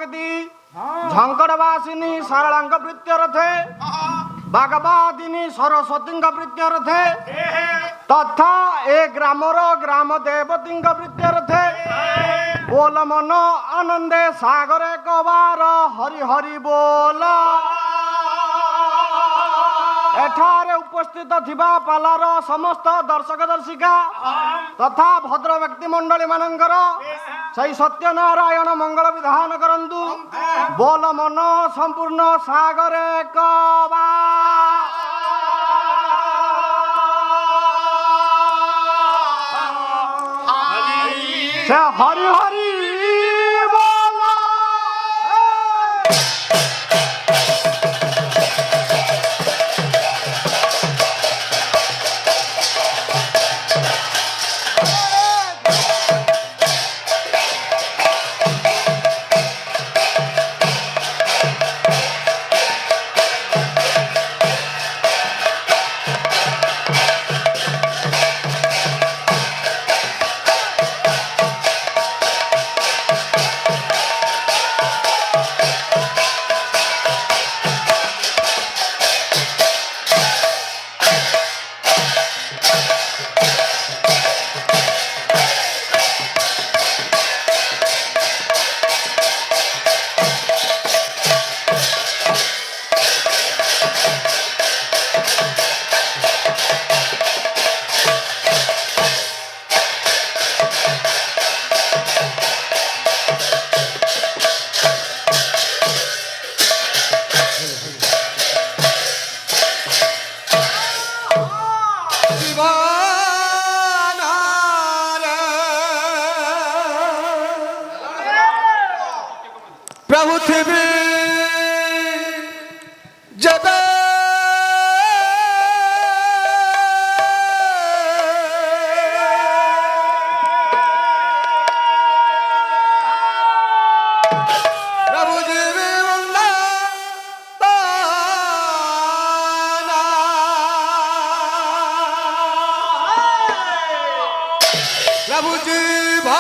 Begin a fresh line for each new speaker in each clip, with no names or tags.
भक्ति झंकड़वासिनी सरलांग प्रीत्यर्थे बागवादिनी सरस्वती प्रीत्यर्थे तथा ए ग्रामर ग्राम देवती प्रीत्यर्थे बोल मन आनंदे सागरे कबार हरि हरि बोल। एठारे उपस्थित थिबा पालार समस्त दर्शक दर्शिका तथा भद्र व्यक्ति मंडली मानकर सही सत्यनारायण मंगल विधान करंतु बोल मन संपूर्ण सागरे कबा हरि हरि
प्रभु थिबी जब प्रभु जीवी वंदा प्रभु जीवा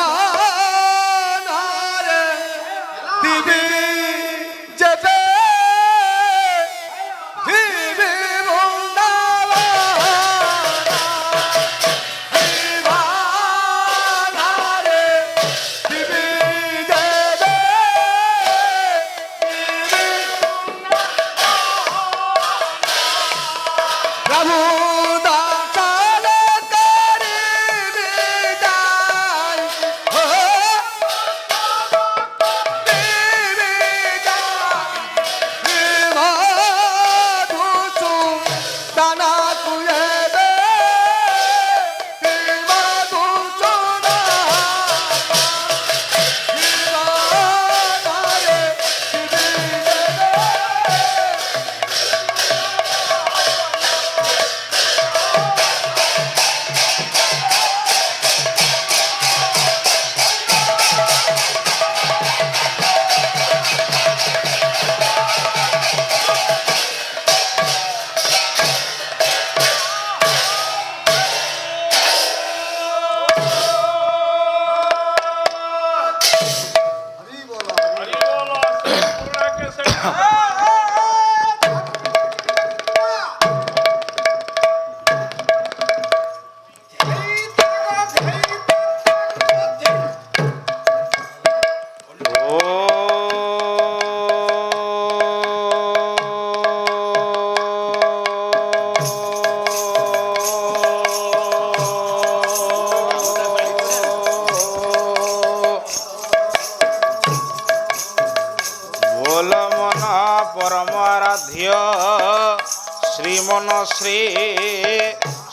श्रीमन श्री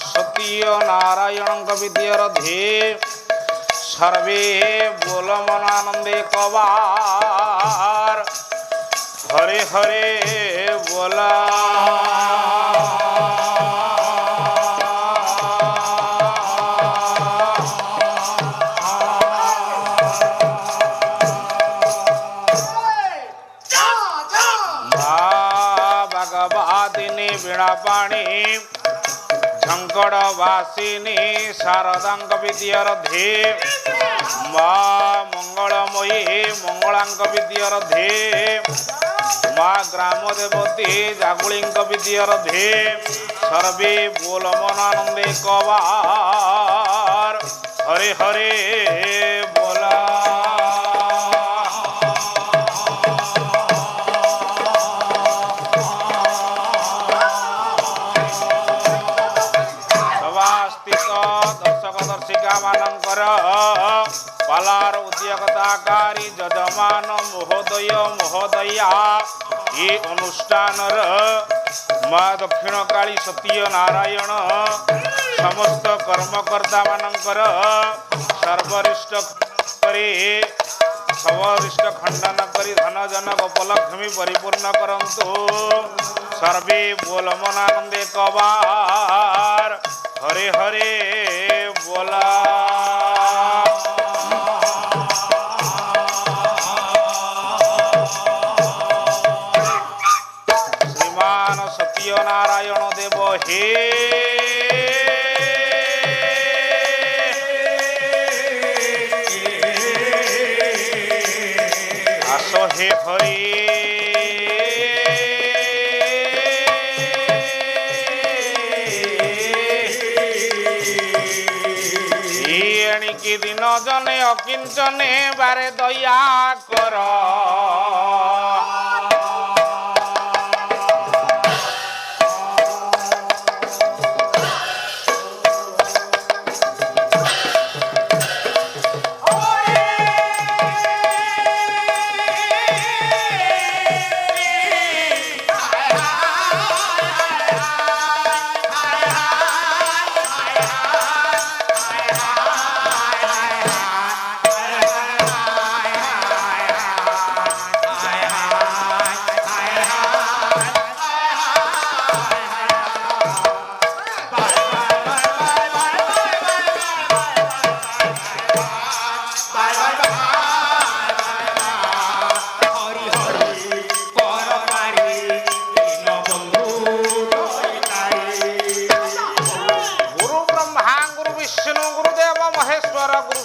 सत्य नारायण विद्यारधि सर्वे बोल मनानंदे कबार हरे हरे बोला। भगवादिनी वीणा पाणी झंक ସଂକଟବାସିନୀ ଶାରଦାଙ୍କ ବିଦ୍ୟାର ଧେ ମା ମଙ୍ଗଳମୟୀ ମଙ୍ଗଳାଙ୍କ ବିଦ୍ୟାର ଧେ ମା ଗ୍ରାମ ଦେବତୀ ଜାଗୁଳିଙ୍କ ବିଦ୍ୟାର ଧେ ସର୍ବେ ବୋଲ ମନାନନ୍ଦେ କବାର ହରେ ହରେ ବୋଲା ଦର୍ଶିକା ମାନଙ୍କର ପାଲାର ଉଦ୍ୟୋଗତାକାରୀ ଯଜମାନ ମହୋଦୟ ମହୋଦୟା ଏ ଅନୁଷ୍ଠାନର ମା ଦକ୍ଷିଣ କାଳୀ ସତ୍ୟ ନାରାୟଣ ସମସ୍ତ କର୍ମକର୍ତ୍ତା ମାନଙ୍କର ସର୍ବରିଷ୍ଟ କରି ସର୍ବରିଷ୍ଟ ଖଣ୍ଡନ କରି ଧନ ଜନ ଗୋପଲକ୍ଷ୍ମୀ ପରିପୂର୍ଣ୍ଣ କରନ୍ତୁ ସର୍ବେ ବୋଲ ମନାନନ୍ଦେ କବାର ହରେ ହରେ ବୋଲା ଶ୍ରୀମାନ ସତ୍ୟ ନାରାୟଣ ଦେବ ହେ ଆସ ହେ ହରି ଏଣିକି ଦିନ ଜନେ ଅକିଞ୍ଚନେ ବାରେ ଦୟା କର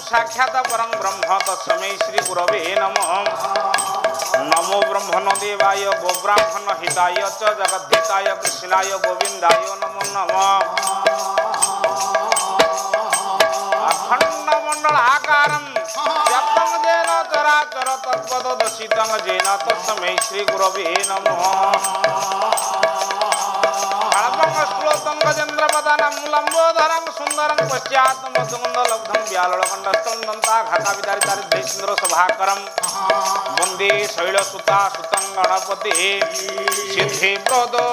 साक्षात परं ब्रह्म तस्मै श्री गुरवे नमः नमो ब्रह्मण देवाय गोब्राह्मण हिताय च जगद्धिताय कृष्णाय गोविन्दाय नमो नमः अखण्ड मण्डलाकारं व्याप्तं येन चराचर तत्पददर्शितं येन तस्मै श्री गुरवे नमः गजेन्द्रपदानं लम्बोदरं सुन्दरं पश्चात् मधुमन्दलब्धं व्यालकण्ठस्थं दन्ताघाताविदारितारिद्रैन्द्र सभाकरं वन्दे शैलसुता सुतं गणपति सिद्धिप्रदो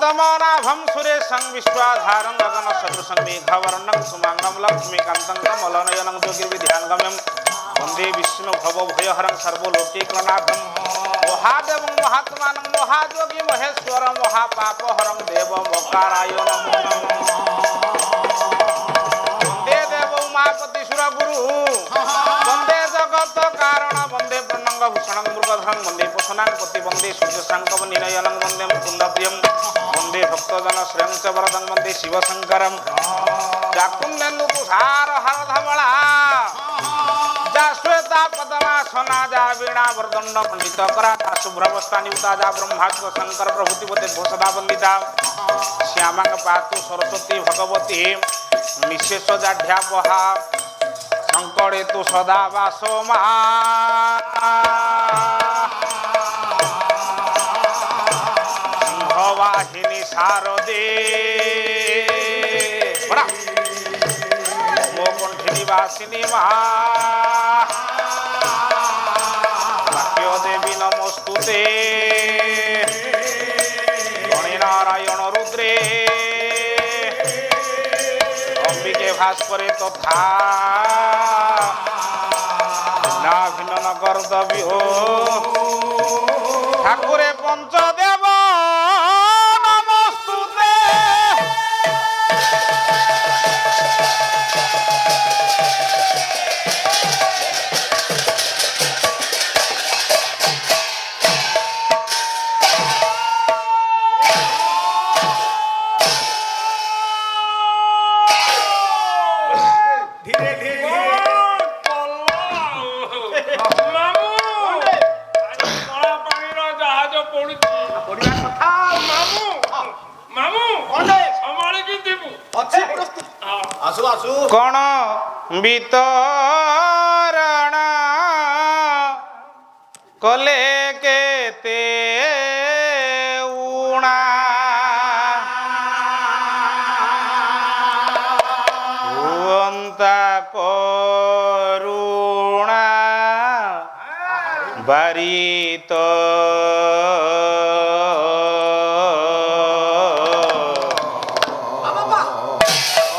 पद्मनाभं सुरेशं विश्वाधारं गगन सदृशं मेघवर्णं सुमांगं लक्ष्मीकान्तं कमलनयनं ज्योतिर्विध्यानगम्यं वन्दे विष्णु भवभयहरं सर्वलोकैकनाथं महादेवं महात्मानं महायोगी महेश्वरं महापापहरं देवमकाराय नमो नमः वन्दे देव उमापति सुरगुरु वन्दे जगत कारण वन्दे प्रणङ्गभूषणं मृगधरं वन्दे पुषणाङ्पति वन्दे सूर्यशाङ्कवनिनयनं वन्दे मुकुन्दप्रियं वन्दे भक्तजन श्रेयं च वरदं वन्दे शिवशङ्करं जाकुन्देन्दु तुषार हरधवला जा श्वेता पद्मासना जा वीणा वरदण्ड पण्डितकरा जा शुभ्रवस्त्रानियुक्ता जा ब्रह्मास्त्र शङ्कर प्रभृतिपते सदा वन्दिता श्यामां पातु सरस्वती भगवती निशेष जाढ्यापहा शङ्करे तु सदा वासो मा वाहिनी शारदे मोकंठिनी वासिनी महा ह्यो देवी नमस्तुते गणे नारायण रुद्रे अंबिके भास्करे तथा नाभिन्न न कर्तव्यो ठाकुरे पंचदेव नमस्तुते
ধীরে ধীরে
कौन वितरण कले केते उणा हुअंता करुणा बारित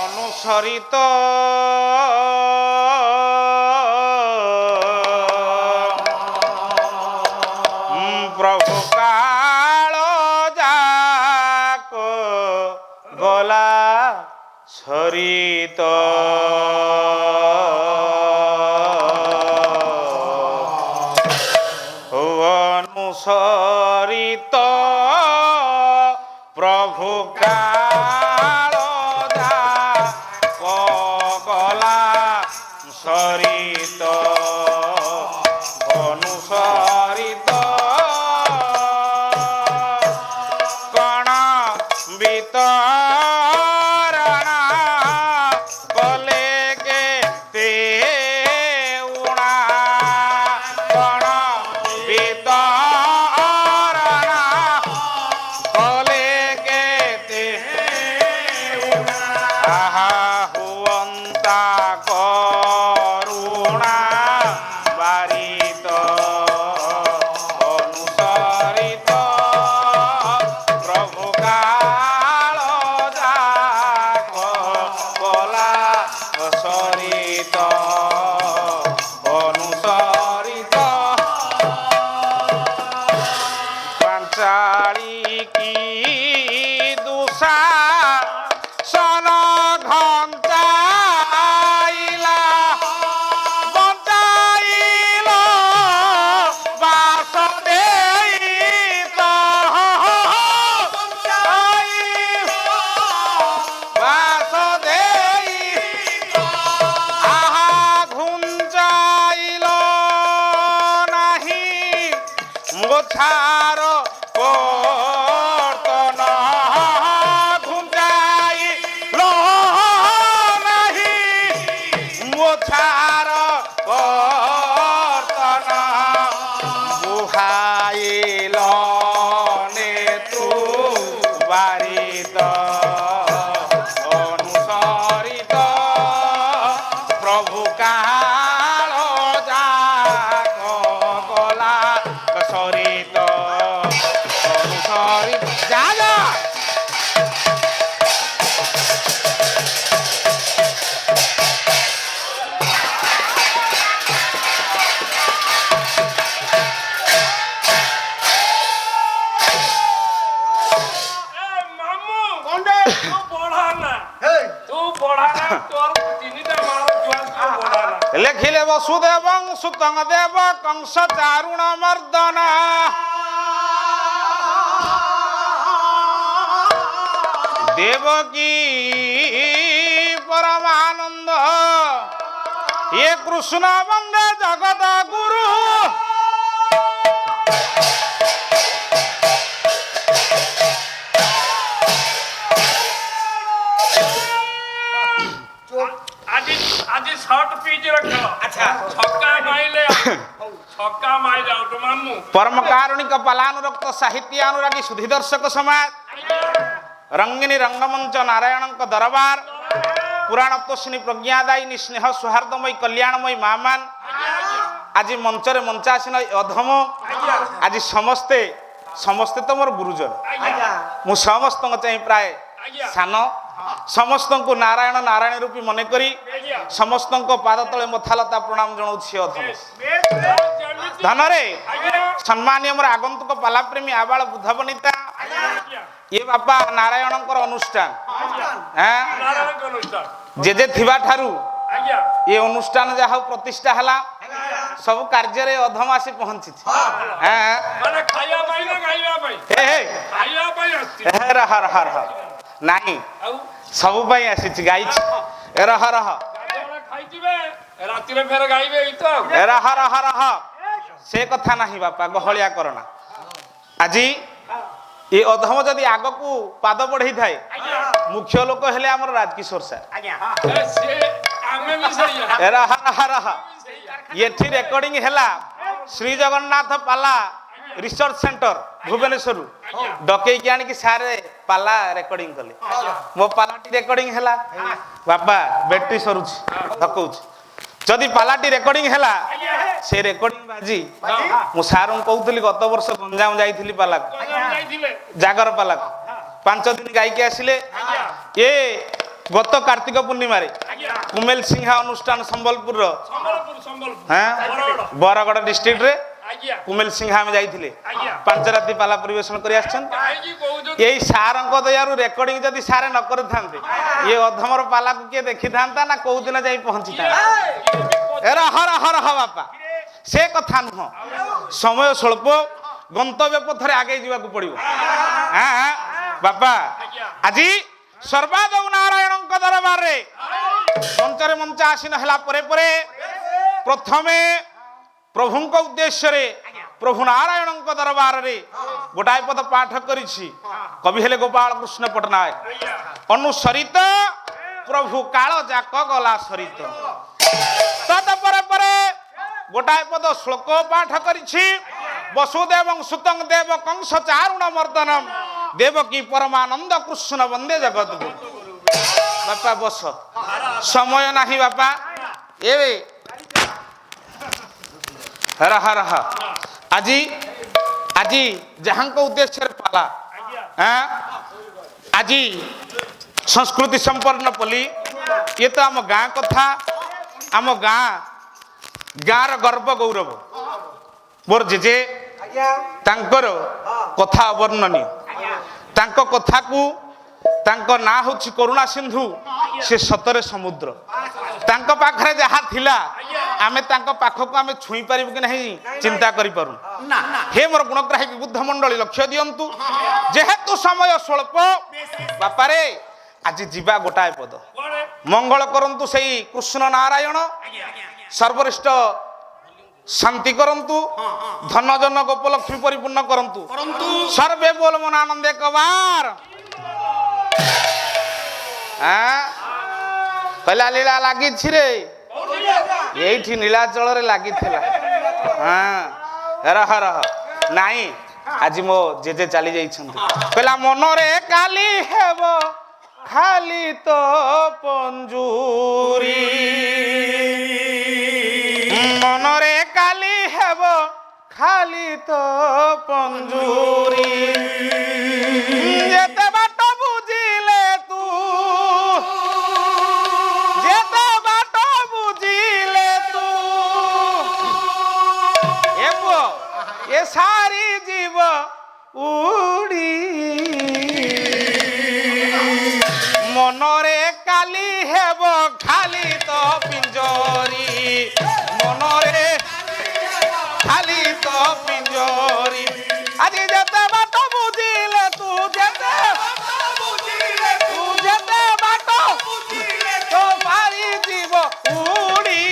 অনুসরিত প্রভু কাল যাক গলা সরিত অনুসরিত প্রভু কাল যাক গলা সরিত অনুসরিত কণ বিতরণ কলে কেতে উণা কণ বিতরণ কলে কেতে আহা হুয়ন্তা করুণা বারিত অনুসরিত প্রভু কাল যাক গলা সরিত অনুসরিত পাঞ্চালী কি দুষা সন ঘন্টাইলা বঞ্চাইল বাসুদেব বাসুদেব আহা ঘুঞ্চাইল নাহি মোছার কর্তন ঘুঞ্চাইল নাহি মোছার কর্তন বুহাইল নেতু বারিত অনুসরিত প্রভু কাল যাক গলা সরিত অনুসরিত যা যা লেখিলে বসুদেব সুতং দেব কংস চারুণ মর্দন দেবকী পরমানন্দ এ কৃষ্ণ বন্দে জগত গুরু
আজি শর্ট পিচ রাখ আচ্ছা ছক্কা মাইলে আউট মামু
परम कारुणिक पलानुरक्त साहित्यानुरागी सुधी दर्शक समाज रंगिनी रंगमंच नारायण दरबार पुराण तोषिणी प्रज्ञादायिनी स्नेह सौहार्दमयी कल्याणमयी मामान ଆଜି ମଞ୍ଚରେ ମଞ୍ଚାସୀନ ଏ ଅଧମ ଆଜି ସମସ୍ତେ ସମସ୍ତେ ତ ମୋର ଗୁରୁଜନ ମୁଁ ସମସ୍ତଙ୍କ ଚାହିଁ ପ୍ରାୟ ସାନ ସମସ୍ତଙ୍କୁ ନାରାୟଣ ନାରାୟଣ ରୂପୀ ମନେକରି ସମସ୍ତଙ୍କ ପାଦ ତଳେ ମଥାଲତା ପ୍ରଣାମ ଜଣାଉଛି ଅଧମ ଧନରେ ସମ୍ମାନୀୟ ମୋର ଆଗନ୍ତୁକ ପାଲାପ୍ରେମୀ ଆବାଳ ବୁଦ୍ଧ ବନିତା ଏ ବାପା ନାରାୟଣଙ୍କର ଅନୁଷ୍ଠାନ ଜେଜେ ଥିବା ଠାରୁ ଏ ଅନୁଷ୍ଠାନ ଯାହା ହଉ ପ୍ରତିଷ୍ଠା ହେଲା ସବୁ କାର୍ଯ୍ୟରେ ଅଧମ ଆସି ପହଞ୍ଚିଛି ନାଇଁ ସବୁ ପାଇଁ ଆସିଛି ଗାଇଛି ରହ ରହ ରହ ରହ ରହ ସେ କଥା ନାହିଁ ବାପା ଗହଳିଆ କରନା ଆଜି ଏ ଅଧମ ଯଦି ଆଗକୁ ପାଦ ବଢେଇଥାଏ ମୁଖ୍ୟ ଲୋକ ହେଲେ ଆମର ରାଜକିଶୋର ସାର୍ ରହ ରହ ରହ ଏଠି ରେକର୍ଡିଂ ହେଲା ଶ୍ରୀ ଜଗନ୍ନାଥ ପାଲା ରିସର୍ଚ୍ଚ ସେଣ୍ଟର ଭୁବନେଶ୍ୱରରୁ ଡକେଇକି ଆଣିକି ସାରେ ପାଲା ରେକର୍ଡିଂ କଲେ ମୋ ପାଲାଟି ରେକର୍ଡିଂ ହେଲା ବାପା ବ୍ୟାଟେରୀ ସରୁଛି ଧକଉଛି ଯଦି ପାଲାଟି ରେକର୍ଡିଂ ହେଲା ସେ ରେକର୍ଡିଂ ବାଜି ମୁଁ ସାରଙ୍କୁ କହୁଥିଲି ଗତ ବର୍ଷ ଗଞ୍ଜାମ ଯାଇଥିଲି ପାଲାକୁ ଜାଗର ପାଲାକୁ 5 ଦିନ ଗାଇକି ଆସିଲେ ଏ ଗତ କାର୍ତ୍ତିକ ପୂର୍ଣ୍ଣିମାରେ କୁମେଲ ସିଂହା ଅନୁଷ୍ଠାନ ସମ୍ବଲପୁରର ବରଗଡ଼ ଡିଷ୍ଟ୍ରିକ୍ଟରେ କୁମେଲ ସିଂହା ଆମେ ଯାଇଥିଲେ 5 ରାତି ପାଲା ପରିବେଷଣ କରି ଆସିଛନ୍ତି ଏଇ ସାରଙ୍କ ଦୟାରୁ ରେକର୍ଡିଂ ଯଦି ସାରେ ନ କରିଥାନ୍ତେ ଏ ଅଧମର ପାଲାକୁ କିଏ ଦେଖିଥାନ୍ତା ନା କୋଉ ଦିନ ଯାଇ ପହଞ୍ଚିଥାନ୍ତା ରହ ରହ ରହ ବାପା ସେ କଥା ନୁହଁ ସମୟ ସ୍ୱଳ୍ପ ଗନ୍ତବ୍ୟ ପଥରେ ଆଗେଇ ଯିବାକୁ ପଡିବ ବାପା ଆଜି ସର୍ବାଦୌ ନାରାୟଣଙ୍କ ଦରବାରରେ ମଞ୍ଚରେ ମଞ୍ଚା ଆସୀନ ହେଲା ପରେ ପରେ ପ୍ରଥମେ ପ୍ରଭୁଙ୍କ ଉଦ୍ଦେଶ୍ୟରେ ପ୍ରଭୁ ନାରାୟଣଙ୍କ ଦରବାରରେ ଗୋଟାଏ ପଦ ପାଠ କରିଛି କବି ହେଲେ ଗୋପାଳ କୃଷ୍ଣ ପଟ୍ଟନାୟକ ଅନୁସରିତ ପ୍ରଭୁ କାଳ ଯାକ ଗଲା ସରିତ ତତ୍ପରେ ପରେ ଗୋଟାଏ ପଦ ଶ୍ଲୋକ ପାଠ କରିଛି ବସୁଦେବଂ ସୁତଂ ଦେବ କଂସ ଚାରୁଣ ମର୍ଦନମ୍ ଦେବକୀ ପରମାନନ୍ଦ କୃଷ୍ଣ ବନ୍ଦେ ଜଗତଗୁରୁ ବାପା ବସ ସମୟ ନାହିଁ ବାପା ଏବେ ରହ ରହ ଆଜି ଆଜି ଯାହାଙ୍କ ଉଦ୍ଦେଶ୍ୟରେ ପାଲା ଆଜି ସଂସ୍କୃତି ସମ୍ପନ୍ନ ପଲ୍ଲୀ ଏ ତ ଆମ ଗାଁ କଥା ଆମ ଗାଁର ଗର୍ବ ଗୌରବ ମୋର ଜେଜେ ତାଙ୍କର କଥା ଅବର୍ଣ୍ଣନୀୟ ତାଙ୍କ କଥାକୁ ତାଙ୍କ ନାଁ ହେଉଛି କରୁଣା ସିନ୍ଧୁ ସେ ସତରେ ସମୁଦ୍ର ତାଙ୍କ ପାଖରେ ଯାହା ଥିଲା ଆମେ ତାଙ୍କ ପାଖକୁ ଆମେ ଛୁଇଁ ପାରିବୁ କି ନାହିଁ ଚିନ୍ତା କରିପାରୁ ହେ ମୋର ଗୁଣଗ୍ରାହୀ ବିବୁଦ୍ଧ ମଣ୍ଡଳୀ ଲକ୍ଷ୍ୟ ଦିଅନ୍ତୁ ଯେହେତୁ ସମୟ ସ୍ୱଳ୍ପ ବାପାରେ ଆଜି ଯିବା ଗୋଟାଏ ପଦ ମଙ୍ଗଳ କରନ୍ତୁ ସେଇ କୃଷ୍ଣ ନାରାୟଣ ସର୍ବରିଷ୍ଟ ଶାନ୍ତି କରନ୍ତୁ ଧନ ଜନ ଗୋପଲକ୍ଷ୍ମୀ ପରିପୂର୍ଣ୍ଣ କରନ୍ତୁ ସର୍ବେ ବୋଲ ମନ ଆନନ୍ଦେ କବାର କହିଲା ଲୀଳା ଲାଗିଛି ରେ ଏଇଠି ନୀଳାଚଳରେ ଲାଗିଥିଲା ରହ ରହ ନାଇଁ ଆଜି ମୋ ଜେଜେ ଚାଲି ଯାଇଛନ୍ତି କହିଲା ମନରେ କାଲି ହେବ ଖାଲି ତ ପଞ୍ଜୁରୀ ମନରେ କାଲି ହେବ ଖାଲି ତ ପଞ୍ଜୁରୀ ଯେତେ ବାଟ ବୁଝିଲେ ତୁ ଯେତେ ବାଟ ବୁଝିଲେ ତୁ ଏ ପୁଅ ଏ ସାରି ଯିବ ଉଡ଼ି ମନରେ କାଲି ହେବ ଖାଲି ତ ପିଞ୍ଜରୀ ମନରେ ଖାଲି ତ ପିଞ୍ଜରୀ ଆଜି ଯେତେ ବାଟ ବୁଝିଲେ ତୁ ଯେତେ ବାଟ ତ ମାରି ଯିବ ଉଡ଼ି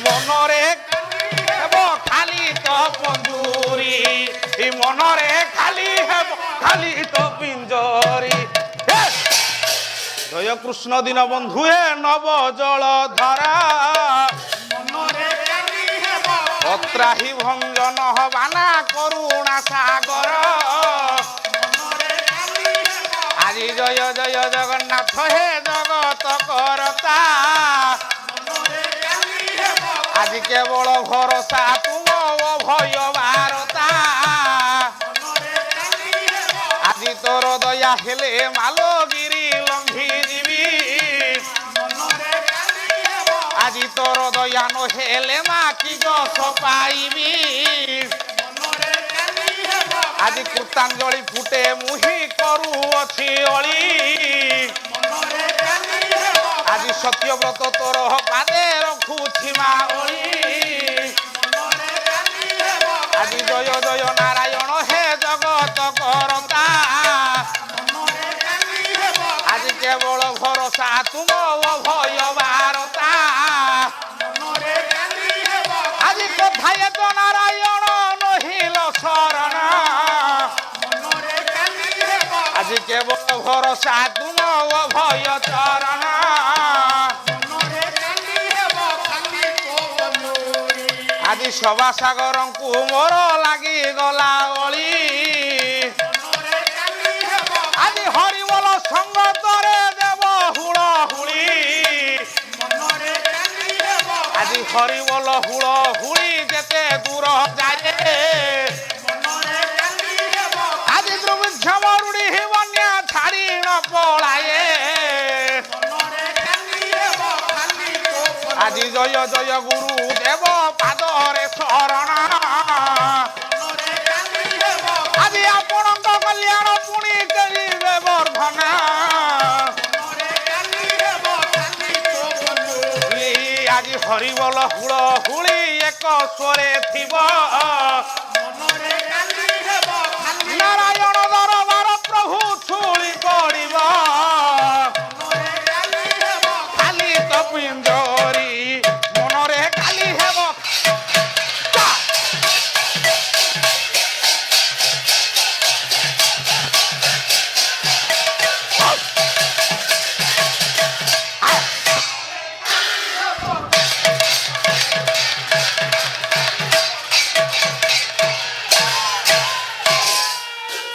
ମନରେ ହେବ ଖାଲି ତ ପଞ୍ଜୁରୀ ମନରେ ଖାଲି ହେବ ଖାଲି ତ ପିଞ୍ଜରୀ ଜୟ କୃଷ୍ଣ ଦିନ ବନ୍ଧୁ ହେ ନବ ଜଳ ଧରା ଅତ୍ରାହି ଭଞ୍ଜନ ହବାନା କରୁଣା ସାଗର ଆଜି ଜୟ ଜୟ ଜଗନ୍ନାଥ ହେ ଜଗତ କରତା ଆଜି କେବଳ ଭରସା ভরসা তুম ভয় বারতা আজি তোর দয়া হেলে মালগিরি লঙ্ঘি যাবি আজি তোর দয়া নহেলে মা কি যশ পাইবি আজি কৃতাঞ্জলি ফুটে মুহি করুଅছি অলি আজি সত্যব্রত তোর পাদে রখুছি মা অলি আজি জয় জয় নারায়ণ হে জগত করতা আজি কেবল ভরসা তুম ভয় বারতা আজি কোথায় তো নারায়ণ নহিল শরণ আজি কেবল ভরসা তুম ভয় চরণ আজি সভা সাগরଙ୍କୁ মোর লাগি গলা অলি আজি হরিবল সঙ্গ তরে দেব হুড় হুড়ি আজি হরিবল হুড় হুড়ি যেতে দূর যায় আজি দ্রবৃক্ষ মরুড়ি বন্যা ছাড়ি ন পলায়ে আজি জয় জয় গুরু দেব পাদরে শরণ আজি আপনাঙ্ক কল্যাণ পুনি করিবে বর্ধন আজি হরিবল হুড় হুড়ি এক স্বরে থিব নারায়ণ দরবার প্রভু ছুড়ি পড়িব খালি তো পিঞ্জরি মনরে খালি হেব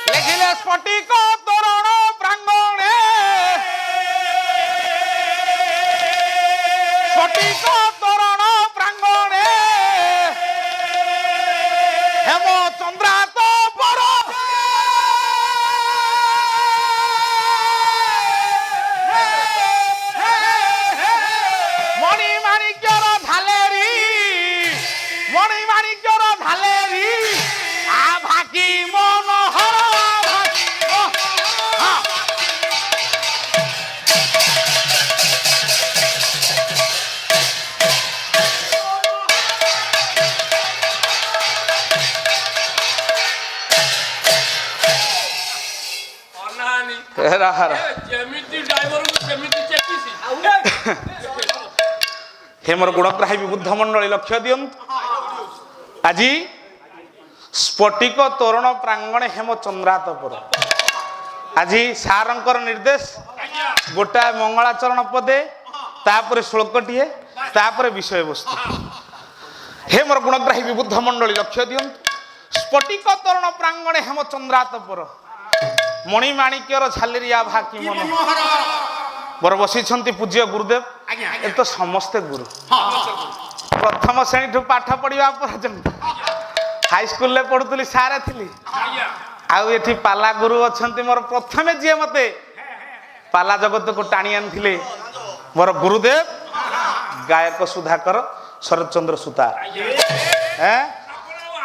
লেখিলে স্ফটিক তোরণ প্রাঙ্গণে স্ফটিক তোরণ প্রাঙ্গণে হেম চন্দ্রাত পর মণি মাণিক্যর ঢালেরি মণি মাণিক্যর ঢালেরি আভাকি মনোহর
ଅନାନି ଯେମିତି ଡ୍ରାଇଭରକୁ ସେମିତି ଚେକିସି
হে মোর গুণগ্রাহী বিবুদ্ধ মন্ডলী লক্ষ্য দিয়ন্তু আজি স্ফটিক তোরণ প্রাঙ্গণে হেম চন্দ্রাতপুর আজি সারঙ্কর নির্দেশ গোটা মঙ্গলাচরণ পদে তাপরে শ্লোকটিয়ে তাপরে বিষয়বস্তু হে মোর গুণগ্রাহী বিবুদ্ধ মন্ডলী লক্ষ্য দিয়ন্তু স্ফটিক তোরণ প্রাঙ্গণে হেম চন্দ্রাতপুর মণিমাণিক্যর ঝালেরিয়া ভাকি মনোহর বর বসিছন্তি পূজ্য গুরুদেব এ তো সমস্তে গুরু প্রথম শ্রেণী ঠু পাঠ পড়িবা পর্যন্ত হাইস্কুলে পড়ুলি সারে থিলি আউ এটি পালা গুরু অছন্তি মোর প্রথমে যে মতে পালা জগতকু টানি আনিলে মোর গুরুদেব গায়ক সুধাকর শরৎচন্দ্র সুতার হ্যাঁ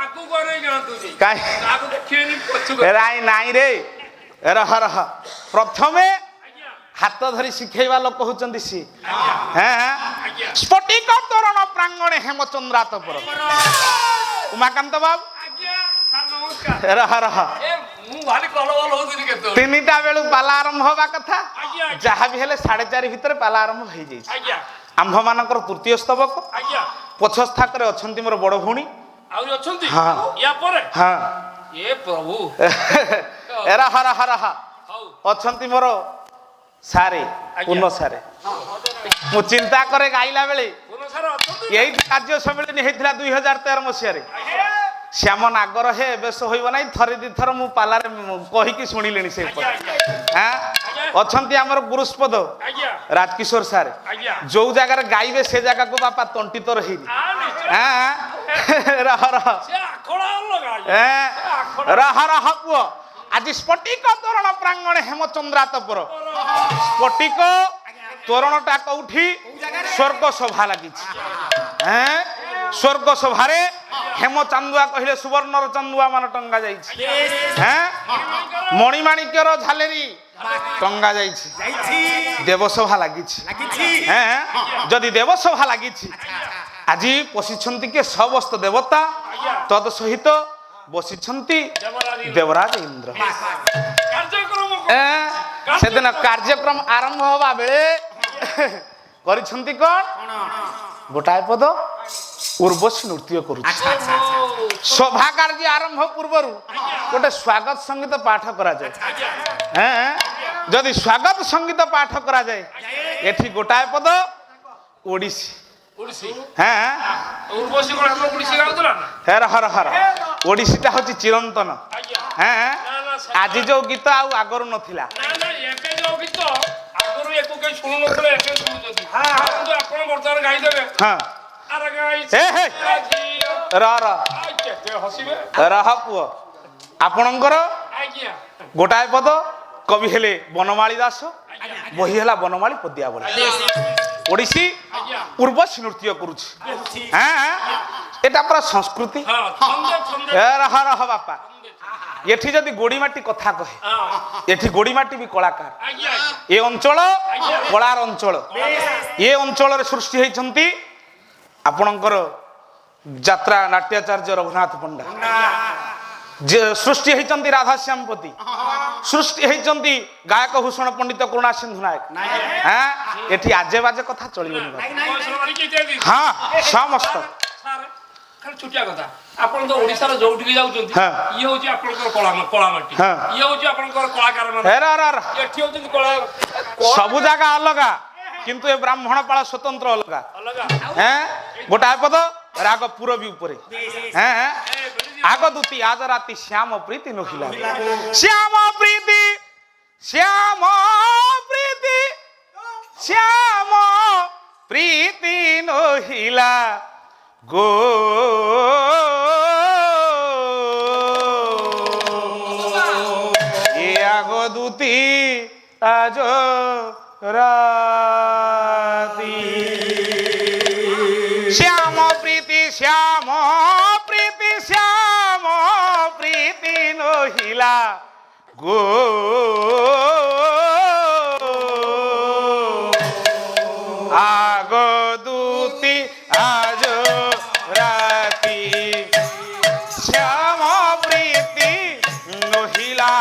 ଆଗକୁ କରେଇ ଯାଆନ୍ତୁନି
কাই
ଆଗକୁ ଦେଖିବେନି ପଛକୁ
রাই নাই রে রহ রহ প্রথমে হাত ধরি শিখাইবা লোক হচ্ছেন সি হ্যাঁ হ্যাঁ স্ফটিক তোরণ প্রাঙ্গণে হেমচন্দ্রাতপুর উমাকান্ত বাবু
ଆଜ୍ଞା ସାର୍ ନମସ୍କାର
রহ রহ
ଏ ମୁଁ ଭାରି କଲବଲ ହଉଥିଲି କେତେବେଳେ
তিনটা বেলু পালা আরম্ভ হবা কথা
ଆଜ୍ଞା
যাহা বি হলে 4:30 ভিতরে পালা আরম্ভ হয়ে যাইছে
ଆଜ୍ଞା
আম্ভ মানকর তৃতীয় স্তবক
ଆଜ୍ଞା
পছস্থাকরে অছন্তি মোর বড় ভৌণী
ଆହୁରି ଅଛନ୍ତି
ହଁ।
ୟା ପରେ
হ্যাঁ
ଏ ପ୍ରଭୁ
এরা হরা হরা
ହଉ
অছন্তি মোর সারে পূর্ণ সারে মু চিন্তা করে গাইলা বেলে
ପୁନ ସାର୍ ଅଛନ୍ତି
এই কার্য সম্মিলনী হয়েছিল 2013 মସିହାରେ
ଆଜ୍ଞା
শ্যাম নাগর হে বেশ হইব নাই থরে দি থর মু পালারে কহিকি শুনিলেনি সে
ଆଜ୍ଞା ଆଜ୍ଞା
হ্যাঁ অছন্তি আমার গুরুস্পদ
ଆଜ୍ଞା
রাজকিশোর স্যার
ଆଜ୍ଞା
ଯୋଉ ଜାଗାରେ ଗାଇବେ ସେ ଜାଗାକୁ ବାପା ତଣ୍ଟି ତର ହେଇନି
ଆ ନିଶ୍ଚୟ
হ্যাঁ ରହ ରହ
ସେ ଆଖଡା ଅଲଗା
ରହ ରହ ପୁଅ ଆଜି ସ୍ଫଟିକ ତୋରଣ ପ୍ରାଙ୍ଗଣ ହେମଚନ୍ଦ୍ରାତପର ସ୍ଫଟିକ ତୋରଣଟା କୋଉଠି ସ୍ୱର୍ଗ ସଭା ଲାଗିଛି ସ୍ୱର୍ଗ ସଭାରେ ହେମ ଚାନ୍ଦୁଆ କହିଲେ ସୁବର୍ଣ୍ଣର ଚାନ୍ଦୁଆ ମାନ ଟଙ୍ଗା ଯାଇଛି ମଣିମାଣିକ୍ୟର ଝାଲେରି ଟଙ୍ଗା ଯାଇଛି ଦେବସଭା ଲାଗିଛି ଯଦି ଦେବସଭା ଲାଗିଛି ଆଜି ପଶିଛନ୍ତି କିଏ ସମସ୍ତ ଦେବତା ତଦ ସହିତ ବସିଛନ୍ତି ଦେବରାଜ ଇନ୍ଦ୍ର ସେଦିନ କାର୍ଯ୍ୟକ୍ରମ ଆରମ୍ଭ ହବା ବେଳେ କରିଛନ୍ତି କଣ ଗୋଟାଏ ପଦ ଉର୍ବଶୀ ନୃତ୍ୟ କରୁଛି ସଭା କାର୍ଯ୍ୟ ଆରମ୍ଭ ପୂର୍ବରୁ ଗୋଟେ ସ୍ୱାଗତ ସଙ୍ଗୀତ ପାଠ କରାଯାଏ ଯଦି ସ୍ୱାଗତ ସଙ୍ଗୀତ ପାଠ କରାଯାଏ ଏଠି ଗୋଟାଏ ପଦ ଓଡ଼ିଶୀ ଓଡ଼ିଶୀଟା ହଉଛି ଚିରନ୍ତନ ଆଜି ଯୋଉ ଗୀତ ଆଉ ଆଗରୁ ନଥିଲା ରହ ପୁଅ ଆପଣଙ୍କର ଗୋଟାଏ ପଦ କବି ହେଲେ ବନମାଳୀ ଦାସ ବହି ହେଲା ବନମାଳୀ ପଦ୍ୟାବଳୀ ଓଡ଼ିଶୀ ଉର୍ବଶୀ ନୃତ୍ୟ କରୁଛି এটা পুরা সংস্কৃতি রহ রহ বাপা এটি যদি গোড়িমাটি কথা কহে এটি গোড়িমাটি বি কলাকার এ অঞ্চল কলার অঞ্চল এ অঞ্চলের সৃষ্টি হয়েছেন আপনার যাত্রা নাট্যাচার্য রঘুনাথ পণ্ডা যে সৃষ্টি হয়েছেন রাধাশ্যামপতি সৃষ্টি হয়েছেন গায়ক ভূষণ পণ্ডিত করুণা সিন্ধু নায়ক হ্যাঁ এটি আজে বাজে কথা চলিবনি হ্যাঁ সমস্ত
ଛୋଟିଆ କଥା ଆପଣ ତ ଓଡିଶାର ଯୋଉଠିକି ଯାଉଛନ୍ତି ଇଏ ହଉଛି ଆପଣଙ୍କର କଳା ମାଟି ଇଏ ହଉଛି ଆପଣଙ୍କର କଳାକାର ମାନେ ଏଠି ହଉଛନ୍ତି କଳା
ସବୁ ଜାଗା ଅଲଗା କିନ୍ତୁ ଏ ବ୍ରାହ୍ମଣ ପାଳ ସ୍ୱତନ୍ତ୍ର ଅଲଗା ଗୋଟାଏ ପଦ ରାଗ ପୁରବୀ ଉପରେ ଆଗ ଦୁତି ଆଜ ରାତି ଶ୍ୟାମ ପ୍ରୀତି ନହିଲା ଶ୍ୟାମ ପ୍ରୀତି ଶ୍ୟାମ ପ୍ରୀତି ଶ୍ୟାମ ପ୍ରୀତି ନହିଲା গো এ আগদূতি আজ রাতি শ্যাম প্রীতি শ্যাম প্রীতি শ্যাম প্রীতি নহিলা গো আগদূতি আজ রাতি শ্যাম প্রীতি নহিলা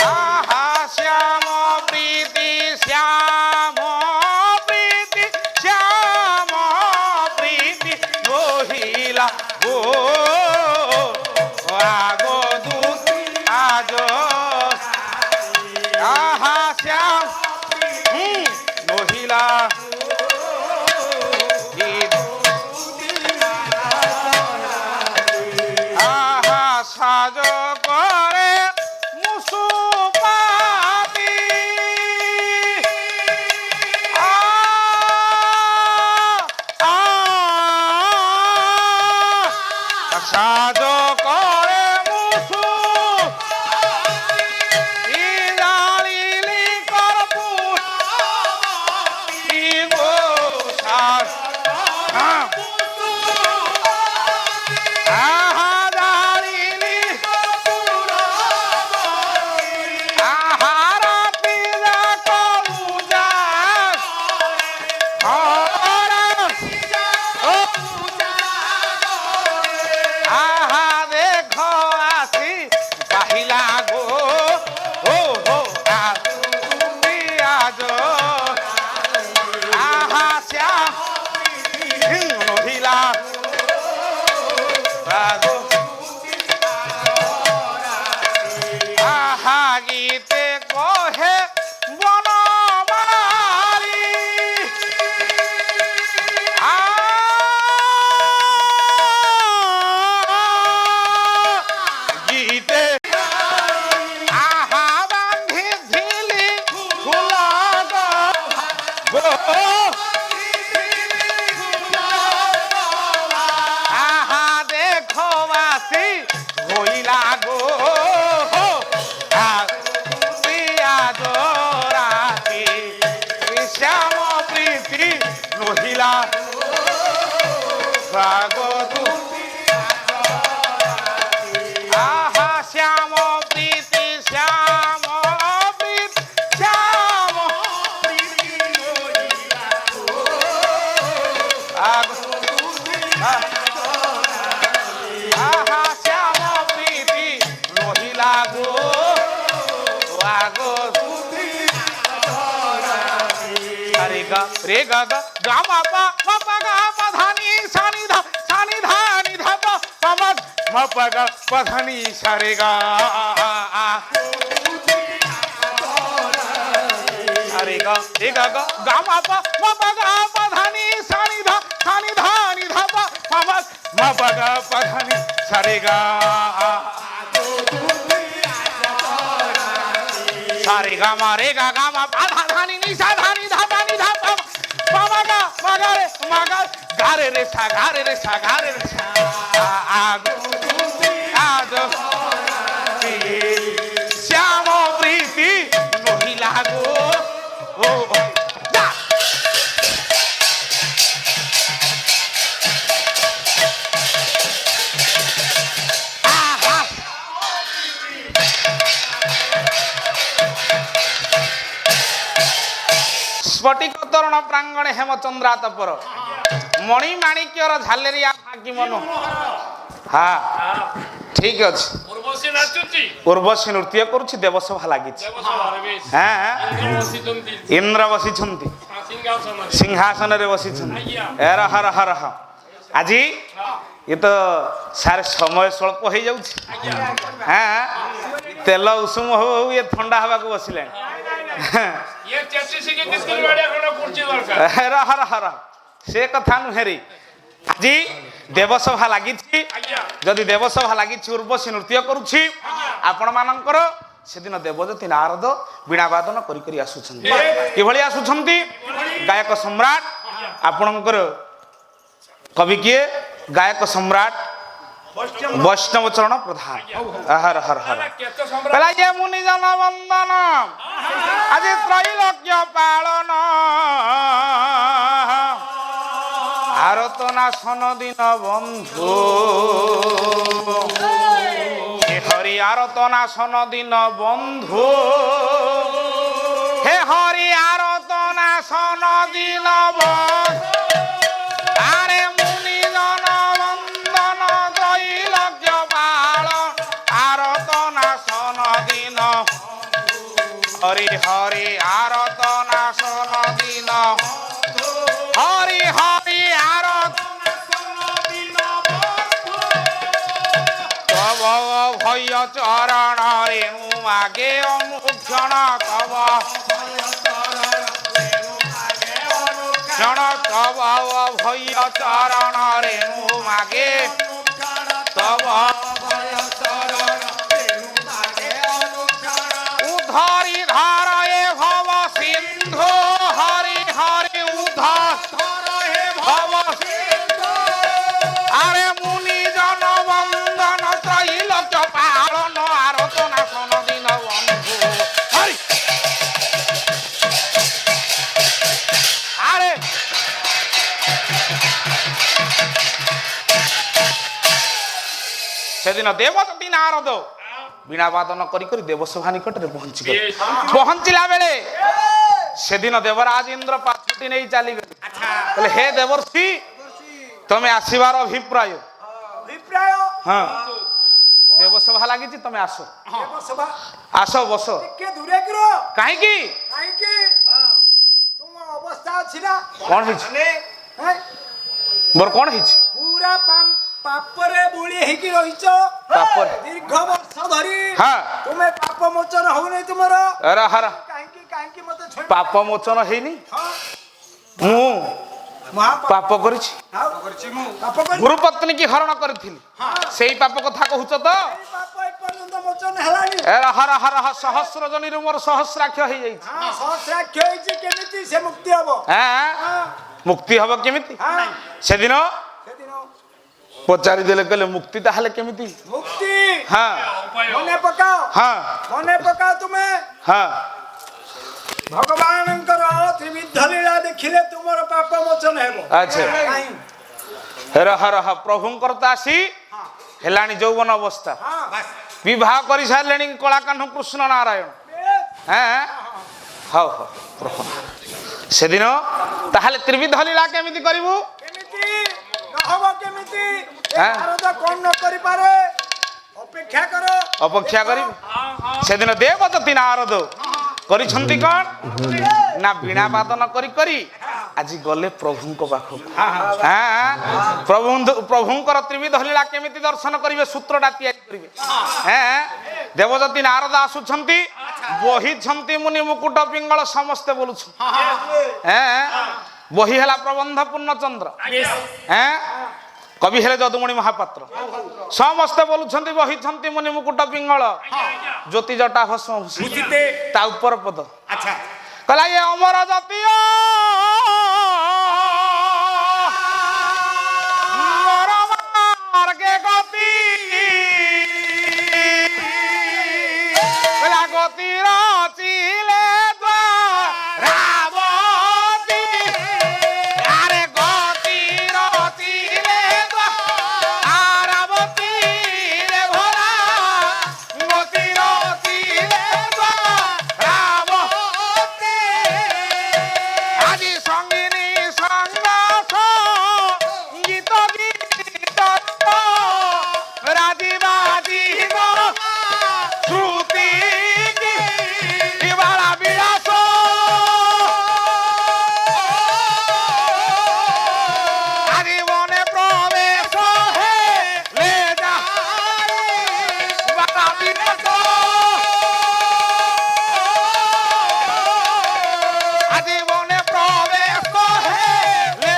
আহা শ্যাম প্রীতি শ্যাম প্রীতি শ্যাম প্রীতি নহিলা গো আগদূতি আজ আহা শ্যাম নহিলা আহা সাজ করে মুসুপাতি সাজ করে মুসু গীতে কহে বনমালী গীতে আহা বান্ধি ঝিলি ফুল আহা শ্যাম প্রীতি শ্যাম প্রীতি শ্যাম আহা শ্যাম প্রীতি রহিলা গো আগো রে গা গা মা পা মা পা গা পা ধা নি সা নি ধা নি ধা পা পা মা পা গা পা ধা নি সা রে গা রে গা গা মা পা গা পা ধা নি সা নি ধা পা পা মা পা গা পা ধা নি সা রে গা সা রে গা মা পা ধা নি সা ধা নি ধা পা নি ধা পা মা গা গা রে সা গা রে সা শ্যাম প্রীতি নহিলা গো ও যা স্ফটিক তরুণ প্রাঙ্গণে হেমচন্দ্রা তপর মণি মাণিক্যর ঝালেরিয়া ফাঁকি মন হ্যাঁ ঠিক আছে
উর্বশী নাচুচি
উর্বশী নৃত্য করুছি দেবসভা লাগিছি
দেবসভারে বেশ
হ্যাঁ
ইন্দ্র বসিଛନ୍ତି
ইন্দ্র বসিଛନ୍ତି
সিংহাসନରେ
সিংহাসନରେ বসিଛନ୍ତି এর হর হর হ আজি এ তো সার সময় স্বল্প হয়ে যাচ্ছে হ্যাঁ তেল উষুম হউ হউ এ ঠান্ডা হওয়া বসিলে
ইয়ে চেষ্টি শিখে দিছিল বাড়ি এখন করছি দরকার
এর হর হর সে কথা নুহেরি আজি দেবসভা লাগিছি
আজ্ঞা
যদি দেবসভা লাগিছি উর্বশী নৃত্য করুছি আপন মানଙ୍କର সেদিন দেবজ্যোতি নারদ বীণাবাদন করি করি আসুଛନ୍ତି কিভଳି আসুଛନ୍ତି গায়କ ସମ୍ରାଟ ଆପଣଙ୍କର କବି କିଏ ଗାୟକ ସମ୍ରାଟ ବୈଷ୍ଣବ ଚରଣ ପ୍ରଧାନ ହର ହର ହର
କେତେ ସମ୍ରାଟ
କହିଲା ଯେ ମୁନି ଜନ ବନ୍ଦନ ଆଜି ତ୍ରୈଲୋକ୍ୟ ପାଳନ আরত নাশন দিন বন্ধু হে হরি আরত নাশন দিন বন্ধু হে হরি আরত নাশন দিন বন্ধু আরে মুনি জন বন্দন ত্রৈলোক্য পালন আরত নাশন দিন হরি হরি আরত নাশন দিন হরি হরি আরত তব ভয় চরণ রেণু মাগে অনুক্ষণ তব ক্ষণ তব ভয় চরণ রেণু মাগে তব উদ্ধরি ধরয়ে ভব সিন্ধু হরি হরি উদ্ধর ভব আরে মুনি জন বন্দন ত্রৈলোক্য পালন আরত নাশন দিন বন্ধু হরি আরে সেদিন দেবজ্যোতি নারদ বীণাবাদন করি করি দেবসভা নিকটরে পৌঁছিলা বেলে সেদিন দেবরাজ ইন্দ্র পাথরটি নেই চালিগলে বলে হে দেবর্ষি তুমি আসিবার অভিপ্রায়
অভিপ্রায়
হ্যাঁ দেবসভা লাগিছি তুমি আসো
দেবসভা
আসো বসো
কে দূরে গিরো
কাহিকি
কাহিকি তোমার অবস্থা আছে না
কোন হইছে
হ্যাঁ
মোর কোন হইছে
পুরা পাপরে বুড়ি হেকি রহিছ
পাপরে?
দীর্ঘ বর্ষ ধরি
হ্যাঁ
তুমি পাপ মোচন হউনি তোমার
এরা হারা
কাহিকি কাহিকি মতে ছুই
পাপ মোচন ହେଇନି
হ্যাঁ
ମୁଁ
মহাপাপ
ପାପ କରିଛି
করছি মু পাপ করি
ଗୁରୁ ପତ୍ନୀ କି ହରଣ କରିଥିଲି ସେଇ ପାପ କଥା କହୁଛ ତ
এই পাপ এই পর্যন্ত মোচন হেলানি
ଏରା ହର ହର ସହସ୍ର ଜନିରୁ ମୋର ସହସ୍ରାକ୍ଷ ହେଇଯାଇଛି
হ্যাঁ সহস্রাক্ষ হইছে কেমিতি সে মুক্তি হবো
হ্যাঁ
হ্যাঁ
ମୁକ୍ତି ହବ କେମିତି
হ্যাঁ
ସେଦିନ
সেদিন
ପଚାରି ଦେଲେ କହିଲେ ମୁକ୍ତି ତାହେଲେ କେମିତି
মুক্তি
ହଁ
ଉପାୟ
মনে পকাও
ହଁ
মনে পকাও তুমি
ହଁ
ভগবানଙ୍କର ত্রিবিধ লীলা দেখিলে তোমার পাপ মোচন ହେବ
ଆଚ୍ଛା
କାହିଁ?
ରହ ରହ ପ୍ରଭୁଙ୍କର ତ ଆସି ହେଲାଣି ଯୌବନ ଅବସ୍ଥା
ହଁ ବାସ୍
ବିବାହ କରି ସାରିଲେଣି କଳାକାହ୍ନୁ କୃଷ୍ଣ ନାରାୟଣ হ্যাঁ ହଉ ହଉ ପ୍ରଭୁ ସେଦିନ ତାହେଲେ ତ୍ରିବିଧ ଲୀଳା କେମିତି କରିବୁ
କେମିତି ନହବ କେମିତି
হ্যাঁ।
ଭାରତ କଣ ନ କରିପାରେ ଅପେକ୍ଷା କର
ଅପେକ୍ଷା କରିବୁ ସେଦିନ ଦେବଦତ୍ତୀ ନାରଦ କରିଛନ୍ତି କଣ ନା ବୀଣା ବାଦନ କରି କରି ଆଜି ଗଲେ ପ୍ରଭୁଙ୍କ ପାଖକୁ ପ୍ରଭୁଙ୍କର ତ୍ରିବିଧ ଲୀଳା କେମିତି ଦର୍ଶନ କରିବେ ସୂତ୍ରଟା ତିଆରି କରିବେ ଦେବଦତ୍ତୀ ନାରଦ ଆସୁଛନ୍ତି ବହିଛନ୍ତି ମୁନି ମୁକୁଟ ପିଙ୍ଗଳ ସମସ୍ତେ ବୋଲୁଛନ୍ତି ବହି ହେଲା ପ୍ରବନ୍ଧ ପୂର୍ଣ୍ଣଚନ୍ଦ୍ର କବି ହେଲେ ଯଦୁମଣି ମହାପାତ୍ର ସମସ୍ତେ ବୋଲୁଛନ୍ତି ବହିଛନ୍ତି ମୁନି ମୁକୁଟ ପିଙ୍ଗଳ ଜ୍ୟୋତି ଜଟା ଭସ୍ମ ଭୂଷିତେ ତା ଉପର ପଦ
ଆଚ୍ଛା
କହିଲା ଏ ଅମର ଜାତୀୟ ମୋର ମାର୍গে ଗତି କହିଲା ଗତିର ଚିଲେ ଦ୍ୱାରାବତୀ ଆରେ ଗତିର ଚିଲେ ଦ୍ୱାରାବତୀ ରେ ଭରା ଗତିର ଚିଲେ ଦ୍ୱାରାବତୀ ଆଜି ସଙ୍ଗିନୀ ସଙ୍ଗ ଗୀତ ଗୀତ ରାଜି ବାଜିବ ଶ୍ରୁତି ବାଳା ବିଳାସ ଆଜି ମନେ ପ୍ରବେଶ ହେଲେ ବାଳା ବିଳାସ ଆଜି ମନେ ପ୍ରବେଶ ହେଲେ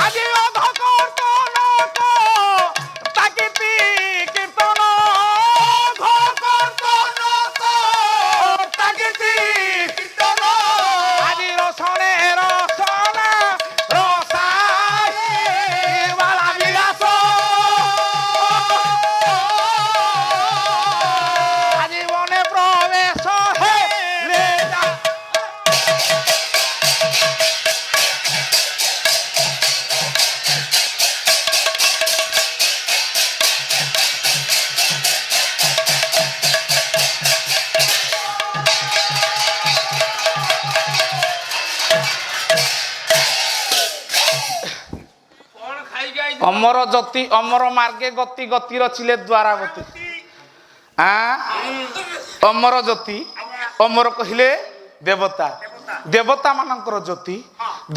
ଆଜି ଅଧ କୀର୍ତ୍ତନ ତାକିତି କୀର୍ତ୍ତନ ଅଧ କୀର୍ତ୍ତନ ତାକିତି କୀର୍ତ୍ତନ ଆଜି ରସନେ ରସନା ରସାଇ ବାଳା ବିଳାସ ଆଜି ମନେ ପ୍ରବେଶ ହେଲେ
କଣ ଖାଇକି ଆଇଛ
ଅମର ଜ୍ୟୋତି ଅମର ମାର୍ଗେ ଗତି ଗତିର ଚିଲେ ଦ୍ୱାରାବତୀ ଅମର ଜ୍ୟୋତି ଅମର କହିଲେ ଦେବତା ଦେବତା ମାନଙ୍କର ଜ୍ୟୋତି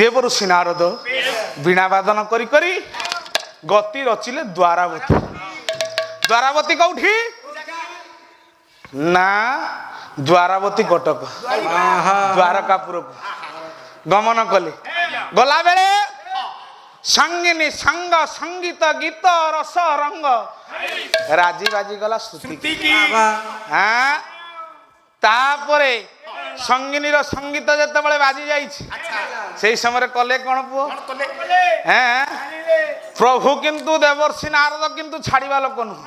ଦେବ ଋଷି ନାରଦ ବୀଣା ବାଦନ କରି କରି ଗତି ରଚିଲେ ଦ୍ୱାରାବତୀ ଦ୍ୱାରାବତୀ କୋଉଠି ନା ଦ୍ୱାରାବତୀ କଟକ ଦ୍ୱାରକାପୁରକୁ ଗମନ କଲେ ଗଲା ବେଳେ ସଙ୍ଗିନୀ ସଙ୍ଗ ସଙ୍ଗୀତ ଗୀତ ରସ ରଙ୍ଗ ରାଜି ବାଜି ଗଲା ଶ୍ରୁତି ତାପରେ ସଙ୍ଗିନୀର ସଙ୍ଗୀତ ଯେତେବେଳେ ବାଜି ଯାଇଛି ସେଇ ସମୟରେ କଲେ କଣ ପୁଅ ପ୍ରଭୁ କିନ୍ତୁ ଦେବର୍ଷି ନାରଦ କିନ୍ତୁ ଛାଡିବା ଲୋକ ନୁହଁ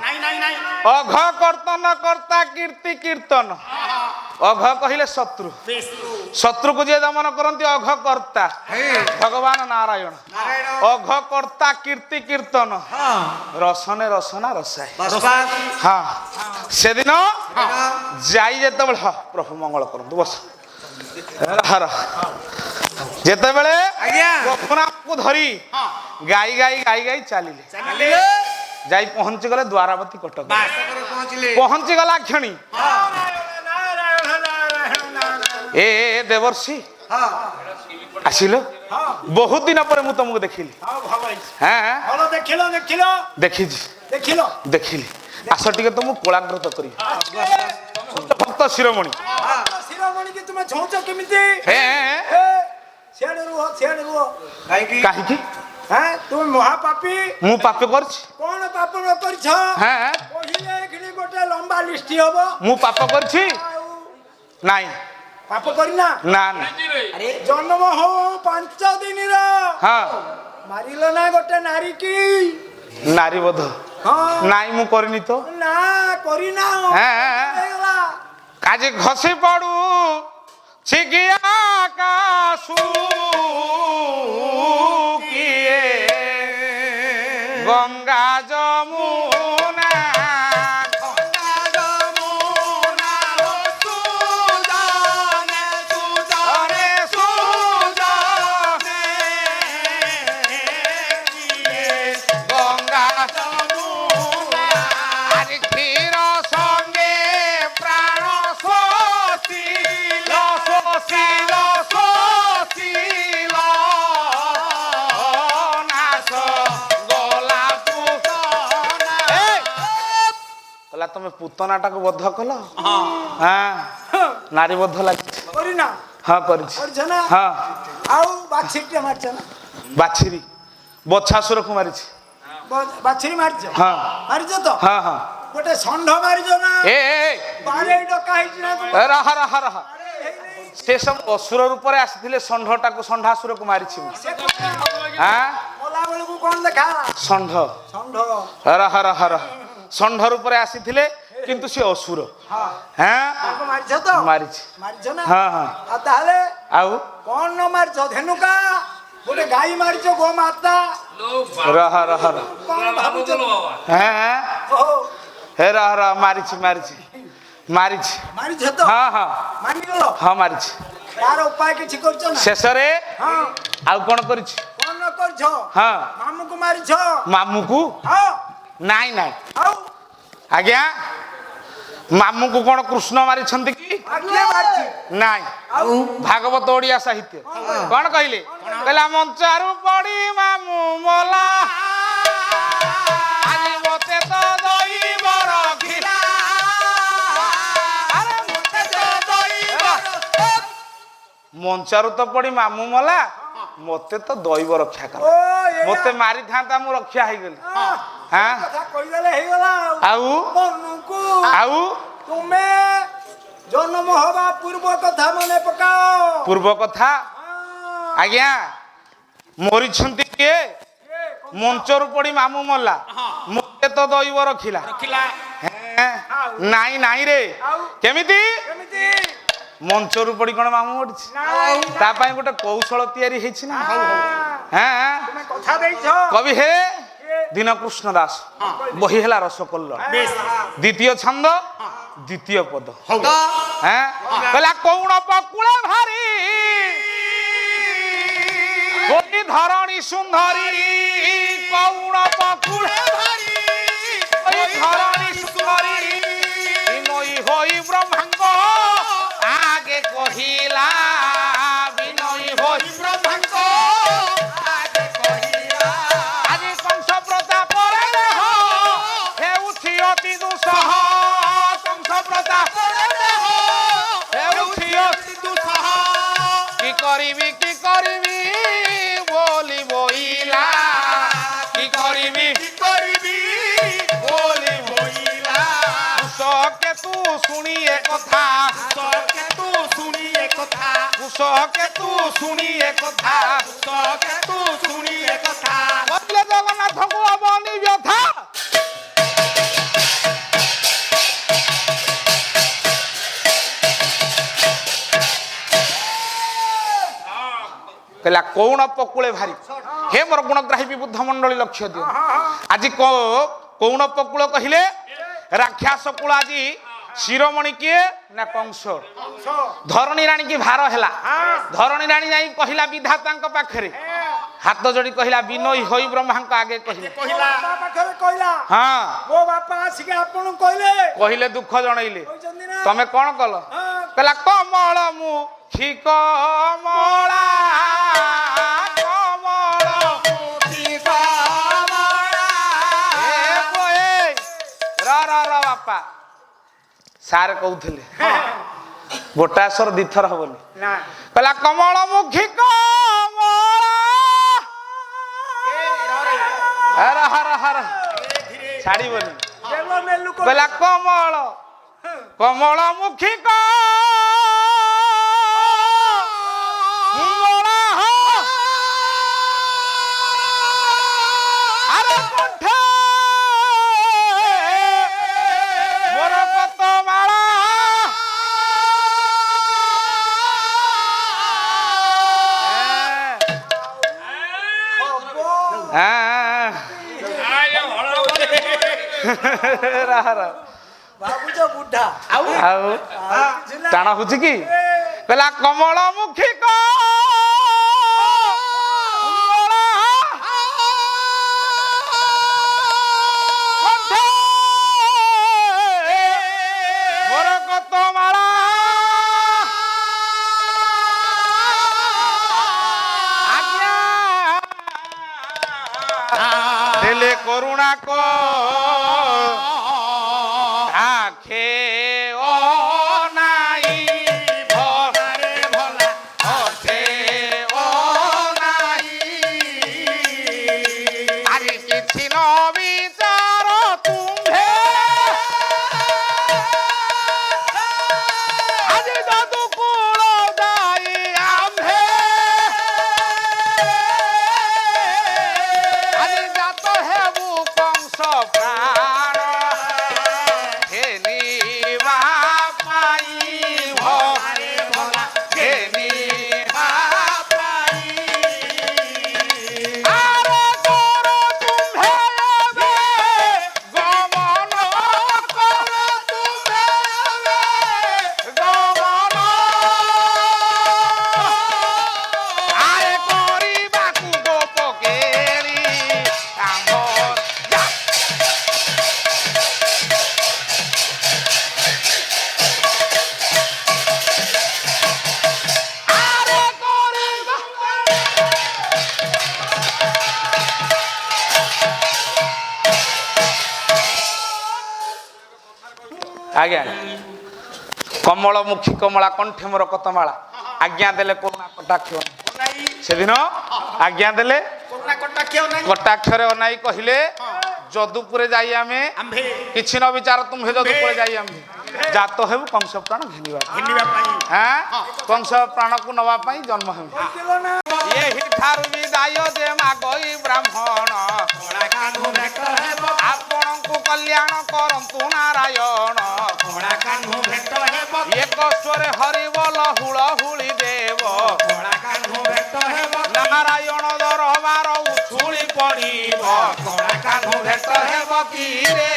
ଅଘ କର୍ତ୍ତନ କର୍ତ୍ତା କୀର୍ତ୍ତି କୀର୍ତ୍ତନ ଅଘ କହିଲେ ଶତ୍ରୁ ଶତ୍ରୁକୁ ଯିଏ ଦମନ କରନ୍ତି ଅଘ କର୍ତ୍ତା ଭଗବାନ ନାରାୟଣ ଅଘ କର୍ତ୍ତା କୀର୍ତ୍ତି କୀର୍ତ୍ତନ ରସନେ ରସନା ରସାଏ ହଁ ସେଦିନ ଯାଇ ଯେତେବେଳେ ପ୍ରଭୁ ମଙ୍ଗଳ କରନ୍ତୁ ବସ ଯେତେବେଳେ ରଘୁନାଥକୁ ଧରି ଗାଇ ଗାଇ ଗାଇ ଗାଇ ଚାଲିଲେ ଯାଇ ପହଞ୍ଚି ଗଲେ ଦ୍ୱାରାବତୀ କଟକ ପହଞ୍ଚି ଗଲା କ୍ଷଣି ଏ ଦେବର୍ଷି ଆସିଲ ବହୁତ ଦିନ ପରେ ମୁଁ ତମକୁ ଦେଖିଲି ଦେଖିଛି ଦେଖିଲି ଆସ ଟିକେ ତମକୁ କୋଳାଗ୍ରତ କରିବି ଭକ୍ତ ଶିରୋମଣି
ତୁମେ ଝଉଛ କେମିତି ସିଆଡେ ରୁହ
କାହିଁକି
ତୁମେ ମହାପାପୀ
ମୁଁ ପାପ କରିଛି
କଣ ପାପ ନ କରିଛ କହିଲେ ଏଖିଣି ଗୋଟେ ଲମ୍ବା ଲିଷ୍ଟ ହବ
ମୁଁ ପାପ କରିଛି ନାଇଁ
ପାପ କରିନା
ନା ନା
ଜନ୍ମ ହଉ 5 ଦିନର ମାରିଲ ନା ଗୋଟେ ନାରୀ କି
ନାରୀ ବୋଧ ନାଇଁ ମୁଁ କରିନି ତ
ନା କରିନା
ଆଜି ଘଷି ପଡୁ ଛିଗିଆ କାଶୁ କି গঙ্গা যমুনা তুমি পুতনাটাকে বদ্ধ কল হ্যাঁ নারী বদ্ধ লাগছে
করি না
হ্যাঁ করেছি
করছে না
হ্যাঁ
ଆଉ ବାଛିଟି ମାରିଛ ନା
ବାଛିରି ବଛାସୁରକୁ ମାରିଛି
ବାଛିରି ମାରିଛ
ହଁ
ମାରିଛ ତ
ହଁ ହଁ
ଗୋଟେ ଷଣ୍ଢ ମାରିଛ ନା
ଏ
ବାରେଇ ଡକା ହେଇଛି ନା
ରହ ରହ ରହ ସେ ସବୁ ଅସୁର ରୂପରେ ଆସିଥିଲେ ଷଣ୍ଢଟାକୁ ଷଣ୍ଢାସୁରକୁ ମାରିଛି ମୁଁ ହଁ
ଗଲା ବେଳକୁ କଣ ଲେଖା
ଷଣ୍ଢ
ଷଣ୍ଢ
ରହ ରହ ରହ ଷଣ୍ଢ ରୂପରେ ଆସିଥିଲେ କିନ୍ତୁ ସେ ଅସୁର ହଁ
ମାରିଛ ତ
ମାରିଛି
ମାରିଛ ନା
ହଁ ହଁ
ଆଉ ତାହେଲେ
ଆଉ
କଣ ନ ମାରିଛ ଧେନୁକା ଗୋଟେ ଗାଈ ମାରିଛ ଗୋ ମାତା
ରହ ରହ ରହ
କଣ ଭାବୁଛ
ହଁ
ଓହୋ
ହେ ରହ ରହ ମାରିଛି ମାରିଛି ମାରିଛି
ମାରିଛ ତ
ହଁ ହଁ
ମାନିଗଲ
ହଁ ମାରିଛି
ତାର ଉପାୟ କିଛି କରିଛ ନା
ଶେଷରେ
ହଁ
ଆଉ କଣ କରିଛି
କଣ ନ କରିଛ
ହଁ
ମାମୁକୁ ମାରିଛ
ମାମୁକୁ
ହଁ
ନାଇଁ ନାଇଁ
ଆଉ
ଆଜ୍ଞା ମାମୁଙ୍କୁ କଣ କୃଷ୍ଣ ମାରିଛନ୍ତି କି
କିଏ ମାରିଛି
ନାଇଁ
ଆଉ
ଭାଗବତ ଓଡିଆ ସାହିତ୍ୟ କଣ କହିଲେ କହିଲା ମଞ୍ଚାରୁ ପଡି ମାମୁ ମଲା ଆଜି ମତେ ତ ଦଇବର ଖିଲା ଆରେ ମତେ ତ ଦଇବର ମଞ୍ଚାରୁ ତ ପଡି ମାମୁ ମଲା ମତେ ତ ଦଇବ ରକ୍ଷା କଲା
ଓ
ମତେ ମାରିଥାନ୍ତା ମୁଁ ରକ୍ଷା ହେଇଗଲି ହଁ
କଥା କହିଦେଲେ ହେଇଗଲା
ଆଉ
ମନୁକୁ
ଆଉ
ତୁମେ ଜନ୍ମ ହବା ପୂର୍ବ କଥା ମନେ ପକାଅ
ପୂର୍ବ କଥା ଆଜ୍ଞା ମରିଛନ୍ତି କିଏ ମଞ୍ଚରୁ ପଡି ମାମୁ ମଲା ମତେ ତ ଦଇବ ରଖିଲା ନାଇଁ ନାଇଁ ରେ କେମିତି
କେମିତି
ମଞ୍ଚରୁ ପଡି କଣ ମାମୁ ମରିଛି ତା ପାଇଁ ଗୋଟେ କୌଶଳ ତିଆରି ହେଇଛି ନା ହଁ
ତୁମେ କଥା ଦେଇଛ
କବି ହେ ଦୀନକୃଷ୍ଣ ଦାସ ବହି ହେଲା ରସକଲ୍ଲୋଳ ଦ୍ୱିତୀୟ ଛନ୍ଦ ଦ୍ୱିତୀୟ ପଦ କହିଲା କୌଣ ପକୁଳେ ଭାରି ଗୋଟି ଧରଣୀ ସୁନ୍ଦରୀ କୌଣ ପକୁଳେ ଭାରି ଧରଣୀ ସୁନ୍ଦରୀ ବିନୟୀ ହୋଇ ବ୍ରହ୍ମାଙ୍କ ଆଗେ କହିଲା ବିନୟୀ ହୋଇ ବ୍ରହ୍ମାଙ୍କ ଆଗେ କହିଲା ଆଜି କଂସ ପ୍ରତାପରେ ଦେହ ହେଉଛି ଅତି ଦୁଃସହ କଂସ ପ୍ରତାପରେ ଦେହ ହେଉଛି ଅତି ଦୁଃସହ କି କରିବି ବୋଲି ବୋଇଲା କି କରିବି ବୋଲି ବୋଇଲା কুশকে তু শুনিয়ে কথা কুশকে তু শুনিয়ে কথা কুশকে তু শুনিয়ে কথা কুশকে তু শুনিয়ে কথা বলে জগন্নাথଙ୍କୁ অবনি ব্যথা କହିଲା କୌଣ ପକୁଳେ ଭାରି ହେ ମୋର ଗୁଣଗ୍ରାହୀ ବିବୁଦ୍ଧ ମଣ୍ଡଳୀ ଲକ୍ଷ୍ୟ ଦିଅ ଆଜି କୌଣ ପକୁଳ କହିଲେ ରାକ୍ଷସ କୁଳ ଆଜି ଶିରୋମଣି କିଏ ନା କଂସ ଧରଣୀ ରାଣୀ କି ଭାର ହେଲା ଧରଣୀ ରାଣୀ ଯାଇ କହିଲା ବିଧାତାଙ୍କ ପାଖରେ ହାତ ଯୋଡି କହିଲା ବିନୟୀ ହୋଇ ବ୍ରହ୍ମାଙ୍କ ଆଗେ କହିଲା ହଁ
ମୋ ବାପା ଆସିକି ଆପଣଙ୍କୁ କହିଲେ
କହିଲେ ଦୁଃଖ ଜଣେଇଲେ ତମେ କଣ କଲ କହିଲା କମଳ ମୁଖୀ କମଳା କମଳ ମୁଖୀ କମଳା ର ବାପା ସାର୍ କହୁଥିଲେ ଗୋଟା ସ୍ୱର ଦିଥର ହବନି କହିଲା କମଳ ମୁଖୀ କମଳା ଛାଡିବନି କହିଲା କମଳ କମଳ ମୁଖୀ କମଳା ଆରେ କଣ୍ଠେ ମୋର କତ ମାଳା
ଭାବୁଛ ବୁଢା
ଆଉ ଟାଣ ହଉଛି କି କହିଲା କମଳ ମୁଖୀ ମୋର କତ ମାଳା ଆଜ୍ଞା ଦେଲେ କରୁଣା ଆଖେ ও নাই ভরে ভোলা ওঠে ও নাই আরে কিছু ন বিচার তুমে আজ দাদু কুল দাই আম্ভে আজ যাত হেবু কংস প্রাণ ଆଜ୍ଞା କମଳ ମୁଖୀ କମଳା କଣ୍ଠେ ମୋର କତମାଳା ଆଜ୍ଞା ଦେଲେ କରୁଣା କଟାକ୍ଷ ସେଦିନ ଆଜ୍ଞା ଦେଲେ କଟାକ୍ଷରେ ଅନାଇ କହିଲେ ଯଦୁପୁରେ ଯାଇ ଆମେ କିଛି ନ ବିଚାର ତୁମ୍ଭେ ଯଦୁପୁରେ ଯାଇ ଆମେ ଜାତ ହେବୁ କଂସ ପ୍ରାଣ ଘେନିବା ପାଇଁ କଂସ ପ୍ରାଣକୁ ନବା ପାଇଁ ଜନ୍ମ ହେବୁ ଏହି ଠାରୁ ବିଦାୟ ଯେ ମାଗଇ ବ୍ରାହ୍ମଣ ଆପଣଙ୍କୁ କଲ୍ୟାଣ କରନ୍ତୁ ନାରାୟଣ ଏକ ସ୍ୱରେ ହରିବୋଲ ହୁଳ ହୁଳି ଦେବ ନାରାୟଣ ଦରବାର ଉଛୁଳି ପଡ଼ିବ କାହ୍ନୁ ଭେଟ ହେବ କି ରେ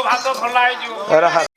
ଭାତ ଭଲ ହେଇଯିବ